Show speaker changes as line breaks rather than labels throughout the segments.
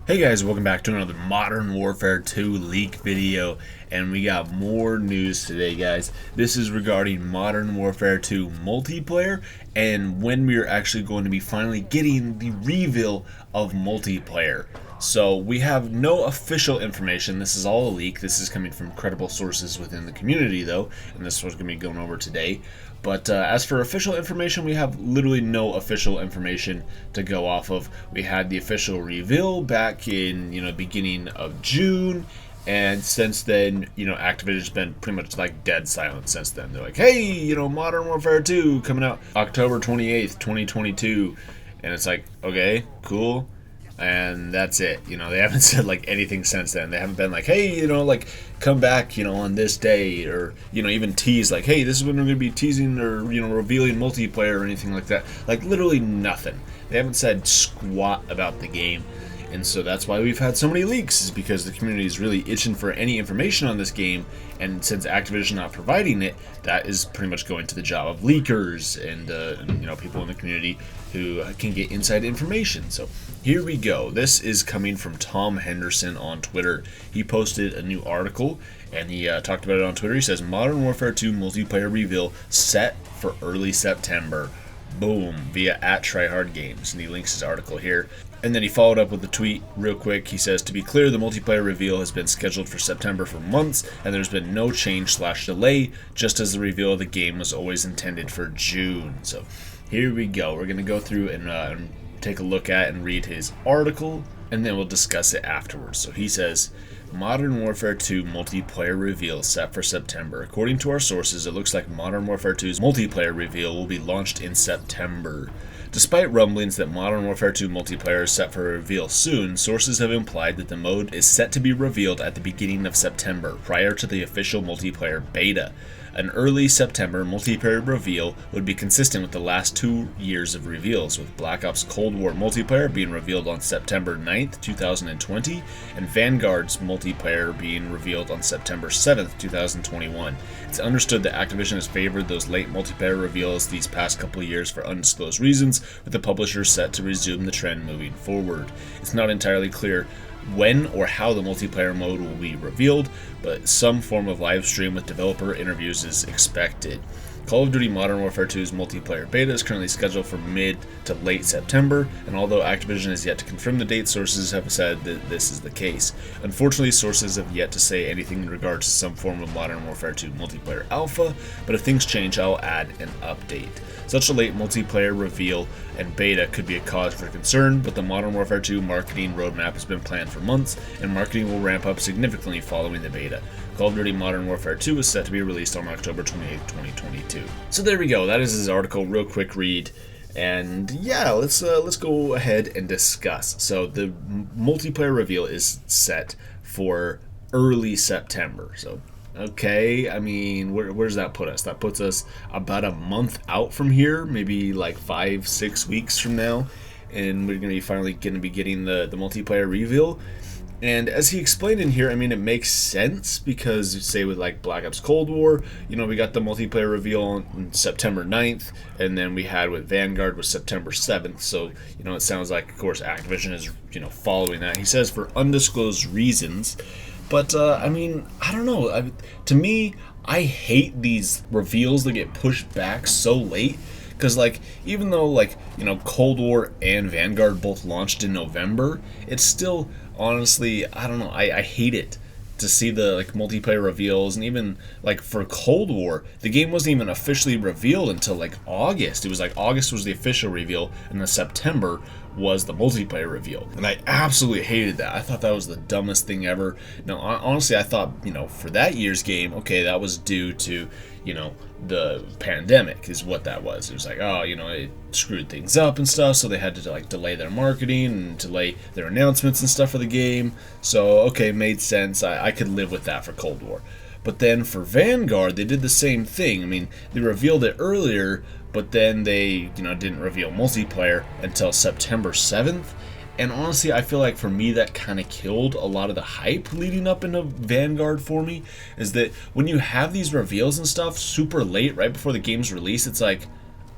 Hey guys, welcome back to another Modern Warfare 2 leak video, and we got more news today, guys. This is regarding Modern Warfare 2 multiplayer and when we're actually going to be finally getting the reveal of multiplayer. So we have no official information. This is all a leak. This is coming from credible sources within the community, though, and this is what's going to be going over today. But as for official information, we have literally no official information to go off of. We had the official reveal back in, beginning of June, and since then, Activision's been pretty much like dead silent since then. They're like, hey, Modern Warfare 2 coming out October 28th, 2022, and it's like, okay, cool. And that's it. They haven't said like anything since then. They haven't been like, hey, come back, on this day, or even tease like, hey, this is when we're gonna be teasing or revealing multiplayer or anything like that. Like literally nothing. They haven't said squat about the game. And so that's why we've had so many leaks, is because the community is really itching for any information on this game, and since Activision not providing it, that is pretty much going to the job of leakers and people in the community who can get inside information. So here we go. This is coming from Tom Henderson on Twitter. He posted a new article and he talked about it on Twitter. He says, Modern Warfare 2 multiplayer reveal set for early September. Boom, via @TryHardGames, and he links his article here. And then he followed up with a tweet real quick. He says, to be clear, the multiplayer reveal has been scheduled for September for months, and there's been no change/delay, just as the reveal of the game was always intended for June. So here we go. We're going to go through and take a look at and read his article, and then we'll discuss it afterwards. So he says, Modern Warfare 2 multiplayer reveal set for September. According to our sources, it looks like Modern Warfare 2's multiplayer reveal will be launched in September. Despite rumblings that Modern Warfare 2 multiplayer is set for a reveal soon, sources have implied that the mode is set to be revealed at the beginning of September, prior to the official multiplayer beta. An early September multiplayer reveal would be consistent with the last 2 years of reveals, with Black Ops Cold War multiplayer being revealed on September 9th, 2020, and Vanguard's multiplayer being revealed on September 7th, 2021. It's understood that Activision has favored those late multiplayer reveals these past couple of years for undisclosed reasons, with the publisher set to resume the trend moving forward. It's not entirely clear when or how the multiplayer mode will be revealed, but some form of live stream with developer interviews is expected. Call of Duty Modern Warfare 2's multiplayer beta is currently scheduled for mid to late September, and although Activision has yet to confirm the date, sources have said that this is the case. Unfortunately, sources have yet to say anything in regards to some form of Modern Warfare 2 multiplayer alpha, but if things change, I'll add an update. Such a late multiplayer reveal and beta could be a cause for concern, but the Modern Warfare 2 marketing roadmap has been planned for months, and marketing will ramp up significantly following the beta. Call of Duty Modern Warfare 2 is set to be released on October 28, 2022. So there we go. That is his article. Real quick read. And yeah, let's go ahead and discuss. So the multiplayer reveal is set for early September. So okay, I mean, where does that put us? That puts us about a month out from here, maybe like 5-6 weeks from now, and we're finally going to be getting the multiplayer reveal. And as he explained in here, I mean, it makes sense because, say, with like Black Ops Cold War, we got the multiplayer reveal on September 9th, and then we had with Vanguard was September 7th. So, it sounds like, of course, Activision is, following that. He says for undisclosed reasons. But, I mean, I don't know. To me, I hate these reveals that get pushed back so late. Because, even though, Cold War and Vanguard both launched in November, it's still, honestly, I don't know, I hate it to see the, multiplayer reveals. And even, for Cold War, the game wasn't even officially revealed until, August. It was, August was the official reveal, and then September was the multiplayer reveal. And I absolutely hated that. I thought that was the dumbest thing ever. Now, honestly, I thought, for that year's game, okay, that was due to, the pandemic is what that was. It was it screwed things up and stuff, so they had to delay their marketing and delay their announcements and stuff for the game. So okay, made sense. I could live with that for Cold War. But then for Vanguard, they did the same thing. I mean, they revealed it earlier, but then they didn't reveal multiplayer until September 7th. And honestly, I feel like for me that kind of killed a lot of the hype leading up into Vanguard for me, is that when you have these reveals and stuff super late, right before the game's release, it's like,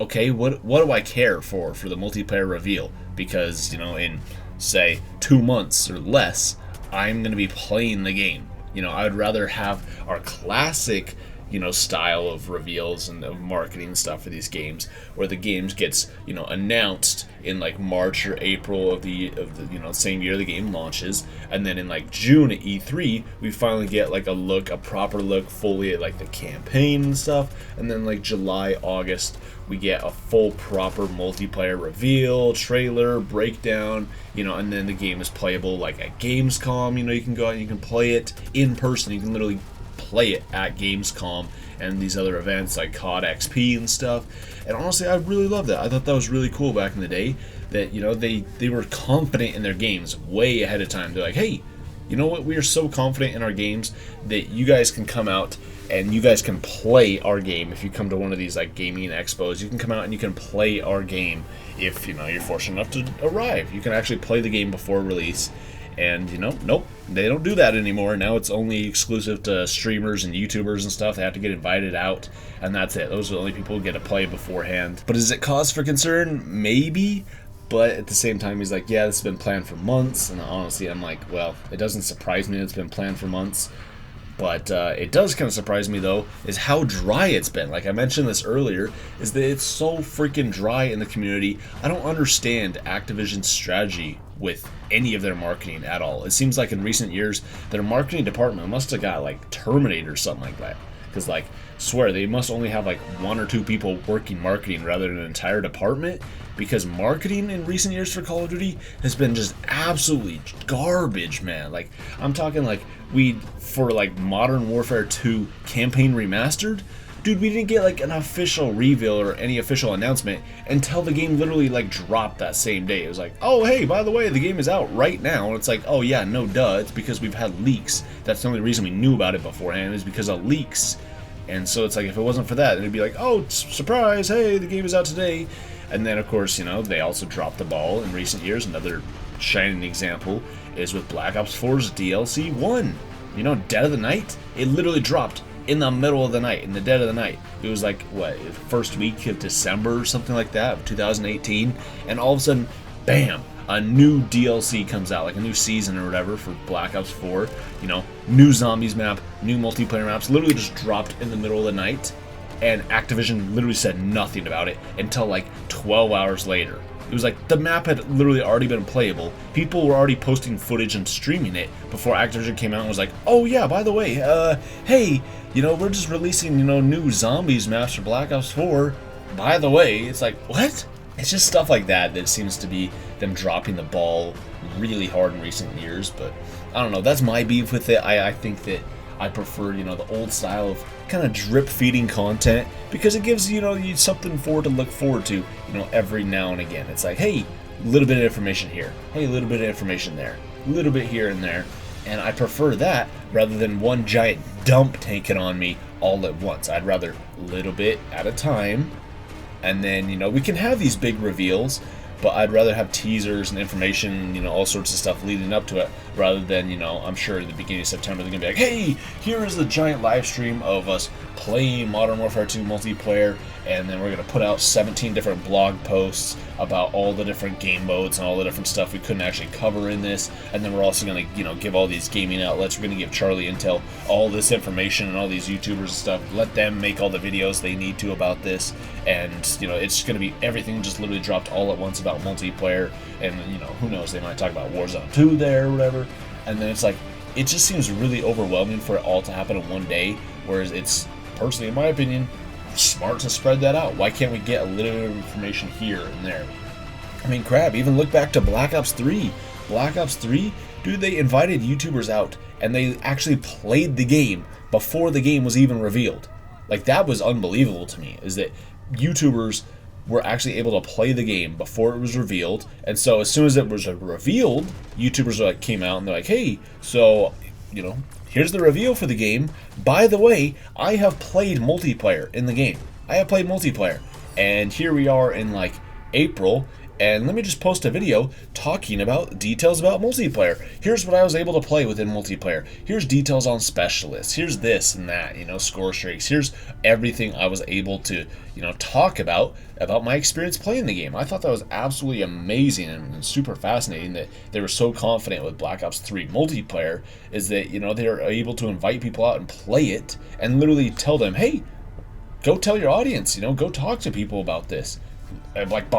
okay, what do I care for the multiplayer reveal? Because, in say 2 months or less, I'm going to be playing the game. You know, I'd rather have our classic, you know, style of reveals and of marketing stuff for these games, where the games gets, you know, announced in like March or April of the you know, same year the game launches, and then in like June at E3 we finally get like a proper look fully at like the campaign and stuff, and then like July, August we get a full proper multiplayer reveal, trailer, breakdown, you know, and then the game is playable like at Gamescom. You know, you can go out and you can play it in person. You can literally play it at Gamescom and these other events like COD XP and stuff. And honestly, I really love that. I thought that was really cool back in the day, that, you know, they were confident in their games way ahead of time. They're like, hey, you know what, we are so confident in our games that you guys can come out and you guys can play our game. If you come to one of these like gaming expos, you can come out and you can play our game. If, you know, you're fortunate enough to arrive, you can actually play the game before release. And, you know, nope, they don't do that anymore. Now it's only exclusive to streamers and YouTubers and stuff. They have to get invited out, and that's it. Those are the only people who get to play beforehand. But is it cause for concern? Maybe. But at the same time, he's like, yeah, this has been planned for months. And honestly, I'm like, well, it doesn't surprise me that it's been planned for months. But it does kind of surprise me, though, is how dry it's been. Like I mentioned this earlier, is that it's so freaking dry in the community. I don't understand Activision's strategy with any of their marketing at all. It seems like in recent years, their marketing department must have got like terminated or something like that. Because, like, swear, they must only have like 1 or 2 people working marketing rather than an entire department. Because marketing in recent years for Call of Duty has been just absolutely garbage, man. Like, I'm talking like for like Modern Warfare 2 Campaign Remastered, dude, we didn't get like an official reveal or any official announcement until the game literally like dropped that same day. It was like, oh hey, by the way, the game is out right now. And it's like, oh yeah, no duh, it's because we've had leaks. That's the only reason we knew about it beforehand, is because of leaks. And so it's like, if it wasn't for that, it'd be like, oh, surprise, hey, the game is out today. And then, of course, you know, they also dropped the ball in recent years. Another shining example is with Black Ops 4's DLC 1. You know, Dead of the Night? It literally dropped in the middle of the night, in the dead of the night. It was like, what, first week of December or something like that, of 2018. And all of a sudden, bam, a new DLC comes out, like a new season or whatever for Black Ops 4. You know, new zombies map, new multiplayer maps, literally just dropped in the middle of the night. And Activision literally said nothing about it until like 12 hours later. It was like the map had literally already been playable. People were already posting footage and streaming it before Activision came out and was like, oh yeah, by the way, hey, you know, we're just releasing, you know, new zombies maps for Black Ops 4. By the way, it's like, what? It's just stuff like that that seems to be them dropping the ball really hard in recent years. But I don't know, that's my beef with it. I think that I prefer, you know, the old style of kind of drip feeding content, because it gives, you know, you something to look forward to, you know, every now and again. It's like, hey, a little bit of information here, hey, a little bit of information there, a little bit here and there. And I prefer that rather than one giant dump taken on me all at once. I'd rather a little bit at a time, and then, you know, we can have these big reveals, but I'd rather have teasers and information, you know, all sorts of stuff leading up to it, rather than, you know, I'm sure at the beginning of September they're going to be like, hey, here is the giant live stream of us playing Modern Warfare 2 multiplayer, and then we're going to put out 17 different blog posts about all the different game modes and all the different stuff we couldn't actually cover in this, and then we're also going to, you know, give all these gaming outlets, we're going to give Charlie Intel all this information and all these YouTubers and stuff, let them make all the videos they need to about this, and, you know, it's going to be everything just literally dropped all at once about multiplayer, and, you know, who knows, they might talk about Warzone 2 there or whatever, and then it's like, it just seems really overwhelming for it all to happen in one day, whereas it's, personally, in my opinion, smart to spread that out. Why can't we get a little bit of information here and there? I mean, crap, even look back to Black Ops 3. Black Ops 3, dude, they invited YouTubers out, and they actually played the game before the game was even revealed. Like, that was unbelievable to me, is that YouTubers were actually able to play the game before it was revealed, and so as soon as it was revealed, YouTubers like came out and they're like, hey, so, you know, here's the reveal for the game. By the way, I have played multiplayer in the game. I have played multiplayer. And here we are in like April, and let me just post a video talking about details about multiplayer. Here's what I was able to play within multiplayer. Here's details on specialists. Here's this and that, score streaks. Here's everything I was able to, talk about my experience playing the game. I thought that was absolutely amazing and super fascinating that they were so confident with Black Ops 3 multiplayer, is that, they're able to invite people out and play it and literally tell them, hey, go tell your audience, go talk to people about this. Like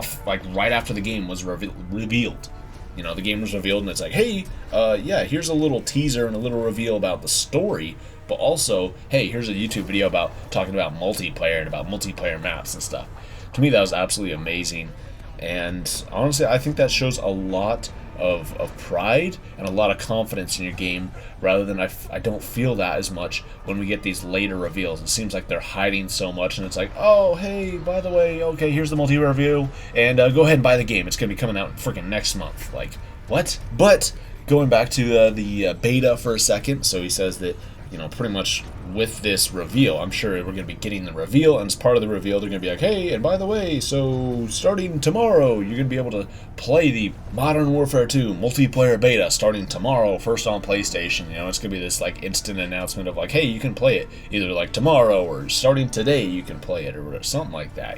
right after the game was revealed. The game was revealed and it's like, hey, yeah, here's a little teaser and a little reveal about the story, but also, hey, here's a YouTube video about talking about multiplayer and about multiplayer maps and stuff. To me, that was absolutely amazing, and honestly, I think that shows a lot of pride and a lot of confidence in your game, rather than I don't feel that as much when we get these later reveals. It seems like they're hiding so much, and it's like, oh, hey, by the way, okay, here's the multiplayer review, and go ahead and buy the game. It's going to be coming out freaking next month. Like, what? But going back to the beta for a second, so he says that, pretty much with this reveal, I'm sure we're going to be getting the reveal, and as part of the reveal, they're going to be like, hey, and by the way, so starting tomorrow, you're going to be able to play the Modern Warfare 2 multiplayer beta starting tomorrow, first on PlayStation. It's going to be this like instant announcement of like, hey, you can play it either like tomorrow or starting today, you can play it, or something like that,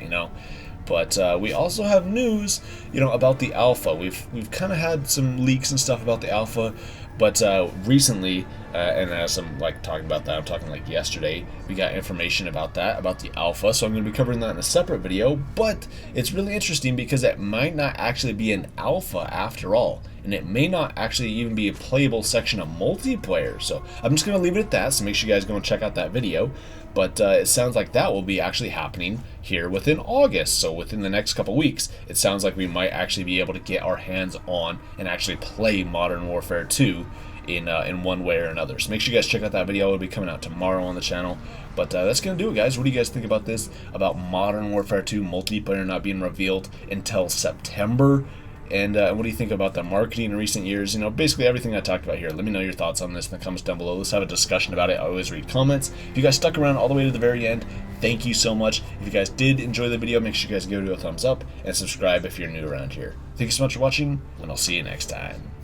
But we also have news, about the alpha. We've kind of had some leaks and stuff about the alpha, but recently, and as I'm talking about that, I'm talking yesterday, we got information about the alpha. So I'm going to be covering that in a separate video. But it's really interesting because it might not actually be an alpha after all, and it may not actually even be a playable section of multiplayer. So I'm just going to leave it at that. So make sure you guys go and check out that video. But it sounds like that will be actually happening here within August, so within the next couple weeks. It sounds like we might actually be able to get our hands on and actually play Modern Warfare 2 in one way or another. So make sure you guys check out that video. It'll be coming out tomorrow on the channel. But that's going to do it, guys. What do you guys think about this, about Modern Warfare 2 multiplayer not being revealed until September? And what do you think about the marketing in recent years? Basically everything I talked about here. Let me know your thoughts on this in the comments down below. Let's have a discussion about it. I always read comments. If you guys stuck around all the way to the very end, thank you so much. If you guys did enjoy the video, make sure you guys give it a thumbs up and subscribe if you're new around here. Thank you so much for watching, and I'll see you next time.